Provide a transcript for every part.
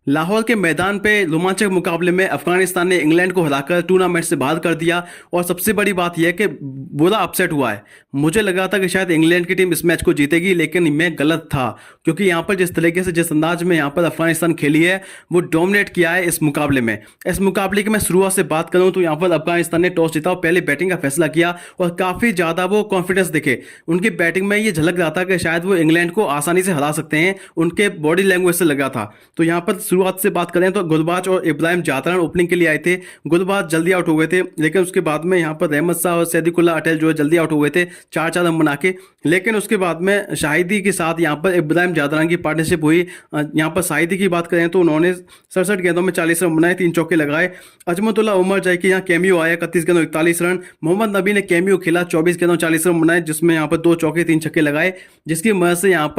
लाहौर के मैदान पे रोमांचक मुकाबले में अफगानिस्तान ने इंग्लैंड को हराकर टूर्नामेंट से बाहर कर दिया। और सबसे बड़ी बात यह है कि बुरा अपसेट हुआ है। मुझे लगा था कि शायद इंग्लैंड की टीम इस मैच को जीतेगी, लेकिन मैं गलत था। क्योंकि यहाँ पर जिस तरीके से, जिस अंदाज में यहाँ पर अफगानिस्तान खेली है, वो डोमिनेट किया है इस मुकाबले में। इस मुकाबले की मैं शुरुआत से बात करूँ तो यहाँ पर अफगानिस्तान ने टॉस जीता और पहले बैटिंग का फैसला किया और काफ़ी ज़्यादा वो कॉन्फिडेंस दिखे। उनकी बैटिंग में ये झलक रहा था कि शायद वो इंग्लैंड को आसानी से हरा सकते हैं, उनके बॉडी लैंग्वेज से लगा था। तो यहाँ पर शुरुआत से बात करें तो गुलबाज और इब्राहिम जातरान ओपनिंग के लिए आए थे। गुलबाज जल्दी आउट हो गए थे, लेकिन उसके बाद में यहाँ पर रहमत शाह और सैदिकुल्ला अटेल जो है जल्दी आउट हो गए थे 4-4 रन बना के। लेकिन उसके बाद में शाहिदी के साथ यहाँ पर इब्राहिम जातरान की पार्टनरशिप हुई। यहाँ पर शाहिदी की बात करें तो उन्होंने 67 गेंदों में 40 रन बनाए, 3 चौके लगाए। अजमतुल्ला उमर जाए कि यहाँ कैमियो आया, 31 गेंदों 41 रन। मोहम्मद नबी ने कैमियो खेला, 24 गेंदों 40 रन बनाए, जिसमें यहाँ पर 2 चौके 3 छक्के लगाए, जिसकी मदद से यहाँ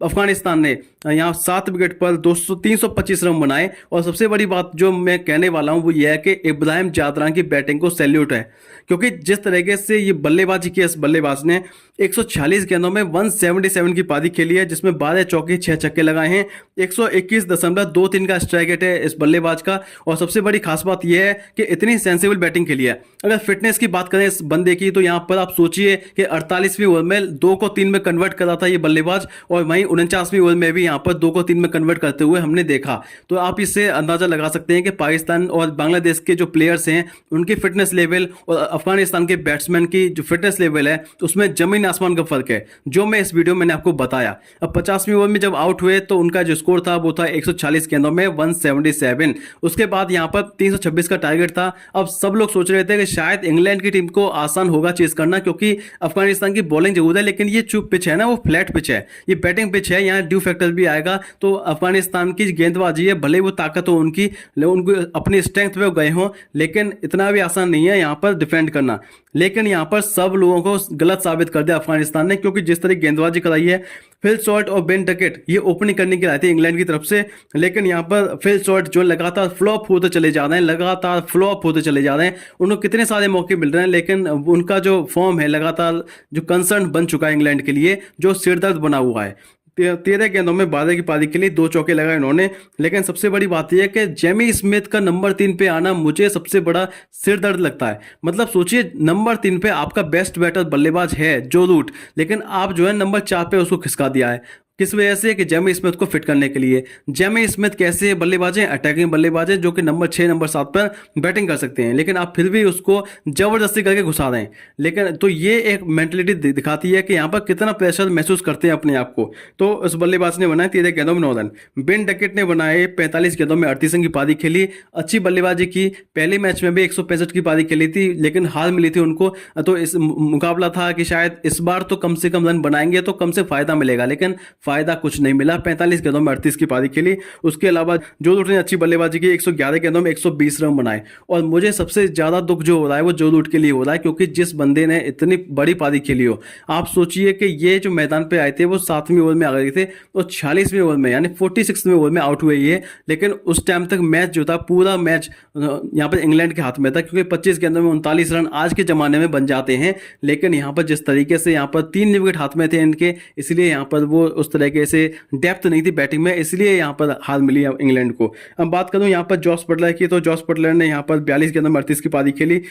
अफगानिस्तान ने यहाँ 7 विकेट पर 325 रन बनाए। और सबसे बड़ी बात जो मैं कहने वाला हूँ वो ये है कि इब्राहिम जातरान की बैटिंग को सैल्यूट है। क्योंकि जिस तरीके से ये बल्लेबाजी की, इस बल्लेबाज ने 146 गेंदों में 177 की पारी खेली है, जिसमें 12 चौके 6 छक्के लगाए हैं। 121.23 का स्ट्राइक रेट है इस बल्लेबाज का। और सबसे बड़ी खास बात यह है कि इतनी सेंसिबल बैटिंग खेली है। अगर फिटनेस की बात करें इस बंदे की, तो यहाँ पर आप सोचिए कि 48वीं ओवर में 2 को 3 में कन्वर्ट करा था ये बल्लेबाज, और वहीं 49वीं ओवर में भी यहाँ पर 2 को 3 में कन्वर्ट करते हुए हमने देखा। तो आप इससे अंदाजा लगा सकते हैं कि पाकिस्तान और बांग्लादेश के जो प्लेयर्स हैं उनकी फिटनेस लेवल और अफगानिस्तान के बैट्समैन की जो फिटनेस लेवल है उसमें जमीन आसमान का फर्क है, जो मैं इस वीडियो में मैंने आपको बताया। अब 50वीं ओवर में जब आउट हुए तो उनका जो स्कोर था वो था 140 गेंदों में 177। उसके बाद यहाँ पर 326 का टारगेट था। अब सब लोग सोच रहे थे कि शायद इंग्लैंड की टीम को आसान होगा चेस करना, क्योंकि अफगानिस्तान की बॉलिंग जरूर है, लेकिन ये जो पिच है ना वो फ्लैट पिच है, ये बैटिंग पिच है, यहाँ ड्यू फैक्टर भी आएगा। तो अफगानिस्तान की गेंदबाजी है, भले वो ताकत हो उनकी, उनको अपनी स्ट्रेंथ पे गए हों, लेकिन इतना भी आसान नहीं है यहाँ पर डिफेंड करना। लेकिन यहाँ पर सब लोगों को गलत साबित कर दिया अफगानिस्तान ने, क्योंकि जिस तरह गेंदबाजी कराई है, फिल शॉर्ट और बेन डकेट ये ओपनिंग करने के लिए आए थे इंग्लैंड की तरफ से, लेकिन यहाँ पर फिल शॉर्ट जो लगातार फ्लॉप होते चले जा रहे हैं, लगातार फ्लॉप होते चले जा रहे हैं। उनको कितने सारे मौके मिल रहे हैं, लेकिन उनका जो फॉर्म है लगातार जो कंसर्न बन चुका है इंग्लैंड के लिए, जो सिरदर्द बना हुआ है। 13 गेंदों में 12 की पारी के लिए 2 चौके लगाए उन्होंने। लेकिन सबसे बड़ी बात यह है कि जेमी स्मिथ का नंबर 3 पे आना मुझे सबसे बड़ा सिर दर्द लगता है। मतलब सोचिए, नंबर 3 पे आपका बेस्ट बैटर बल्लेबाज है जो रूट, लेकिन आप जो है नंबर 4 पे उसको खिसका दिया है। किस वजह से? कि जेमी स्मिथ को फिट करने के लिए। जेमी स्मिथ कैसे बल्लेबाज हैं? अटैकिंग बल्लेबाज हैं, जो कि नंबर 6 नंबर 7 पर बैटिंग कर सकते हैं, लेकिन आप फिर भी उसको जबरदस्ती करके घुसा रहे हैं। लेकिन तो ये एक मेंटलिटी दिखाती है कि यहाँ पर कितना प्रेशर महसूस करते हैं अपने आप को। तो उस बल्लेबाज ने बनाए 13 गेंदों में 9 रन। बेन डकेट ने बनाए 45 गेंदों में 38 रन की पारी खेली, अच्छी बल्लेबाजी की। पहले मैच में भी 165 की पारी खेली थी, लेकिन हार मिली थी उनको। तो इस मुकाबला था कि शायद इस बार तो कम से कम रन बनाएंगे तो कम से फायदा मिलेगा, लेकिन फायदा कुछ नहीं मिला। 45 गेंदों में 38 की पारी खेली। उसके अलावा जो रूट ने अच्छी बल्लेबाजी की, 111 गेंदों में 120 रन बनाए। और मुझे सबसे ज्यादा दुख जो हो रहा है वो जो रूट के लिए हो रहा है, क्योंकि जिस बंदे ने इतनी बड़ी पारी खेली हो, आप सोचिए कि ये जो मैदान पे आए थे वो 7वीं ओवर में आ गए थे और 46वीं ओवर में यानी 46वीं ओवर में आउट हुए ये। लेकिन उस टाइम तक मैच जो था, पूरा मैच यहाँ पर इंग्लैंड के हाथ में था, क्योंकि 25 गेंदों में 39 रन आज के जमाने में बन जाते हैं। लेकिन यहाँ पर जिस तरीके से यहाँ पर 3 विकेट हाथ में थे इनके, इसलिए यहाँ पर वो उस तरीके से डेप्थ नहीं थी बैटिंग में, इसलिए यहाँ पर हार मिली इंग्लैंड को। अब बात करूँ यहाँ पर जॉस बटलर की, तो जॉस बटलर ने यहाँ पर 42 गेंदों में 38 की पारी खेली,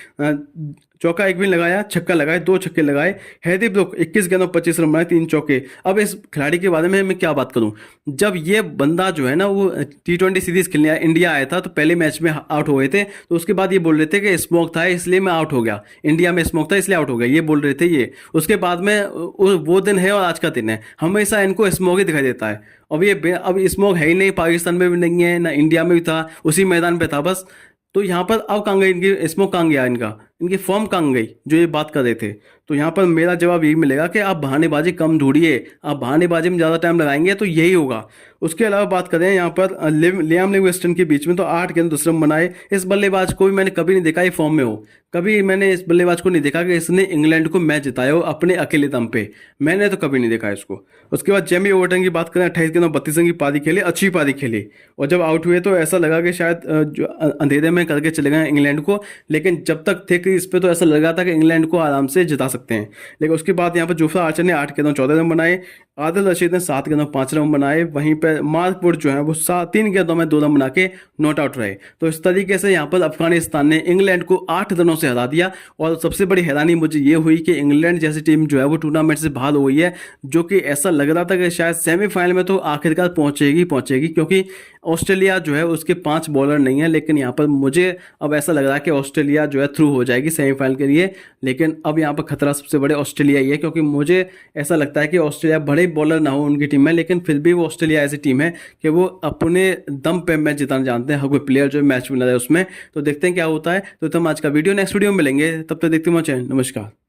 चौका एक भी लगाया, छक्का लगाए, 2 छक्के लगाए। हैदी ब्रुक 21 गेंदों 25 रन बनाए, 3 चौके। अब इस खिलाड़ी के बारे में मैं क्या बात करूं, जब ये बंदा जो है ना वो T20 सीरीज खेलने इंडिया आया था, तो पहले मैच में आउट हो गए थे, तो उसके बाद ये बोल रहे थे कि स्मोक था इसलिए मैं आउट हो गया, इंडिया में स्मोक था इसलिए आउट हो गया, ये बोल रहे थे ये। उसके बाद में वो दिन है और आज का दिन है, हमेशा इनको स्मोक ही दिखाई देता है। अब स्मोक है ही नहीं, पाकिस्तान में भी नहीं है ना, इंडिया में भी था, उसी मैदान पे था बस। तो यहाँ पर अब कहाँ गई इनकी स्मोक, कहाँ गया इनका, इनकी फॉर्म कहाँ गई जो ये बात कर रहे थे? तो यहाँ पर मेरा जवाब यही मिलेगा कि आप बहानेबाजी कम ढूंढिए, आप बहानेबाजी में ज़्यादा टाइम लगाएंगे तो यही होगा। उसके अलावा बात करें यहाँ पर लियाम लिविंगस्टन के बीच में, तो 8 गेंद 10 रन बनाए। इस बल्लेबाज को भी मैंने कभी नहीं देखा ये फॉर्म में हो, कभी मैंने इस बल्लेबाज को नहीं देखा कि इसने इंग्लैंड को मैच जिताया हो अपने अकेले दम पे, मैंने तो कभी नहीं देखा इसको। उसके बाद जेमी ओवरटन की बात करें, 28 गेंदों 32 रन की पारी खेली, अच्छी पारी खेली। और जब आउट हुए तो ऐसा लगा कि शायद जो अंधेरे में करके चले गए इंग्लैंड को, लेकिन जब तक थे क्रीज पे तो ऐसा लगा था कि इंग्लैंड को आराम से जिता सकते हैं। लेकिन उसके बाद यहाँ पर जोफ्रा आर्चर ने 8 गेंदों 14 रन बनाए। आदिल रशीद ने 7 गेंदों में 5 रन बनाए। वहीं पे मार्कवुड जो है वो 3 गेंदों में 2 रन बना के नॉट आउट रहे। तो इस तरीके से यहाँ पर अफगानिस्तान ने इंग्लैंड को 8 रनों से हरा दिया। और सबसे बड़ी हैरानी मुझे ये हुई कि इंग्लैंड जैसी टीम जो है वो टूर्नामेंट से बाहर हो गई है, जो कि ऐसा लग रहा था कि शायद सेमीफाइनल में तो आखिरकार पहुंचेगी, क्योंकि ऑस्ट्रेलिया जो है उसके 5 बॉलर नहीं है। लेकिन यहाँ पर मुझे अब ऐसा लग रहा है कि ऑस्ट्रेलिया जो है थ्रू हो जाएगी सेमीफाइनल के लिए। लेकिन अब यहाँ पर खतरा सबसे बड़े ऑस्ट्रेलिया ही है, क्योंकि मुझे ऐसा लगता है कि ऑस्ट्रेलिया बड़े बॉलर ना हो उनकी टीम में, लेकिन फिर भी वो ऑस्ट्रेलिया ऐसी टीम है कि वो अपने दम पे मैच जिताना जानते हैं। हर कोई प्लेयर जो मैच विनर है उसमें। तो देखते हैं क्या होता है। तो हम आज का वीडियो नेक्स्ट वीडियो में मिलेंगे, तब तक देखते हैं। नमस्कार।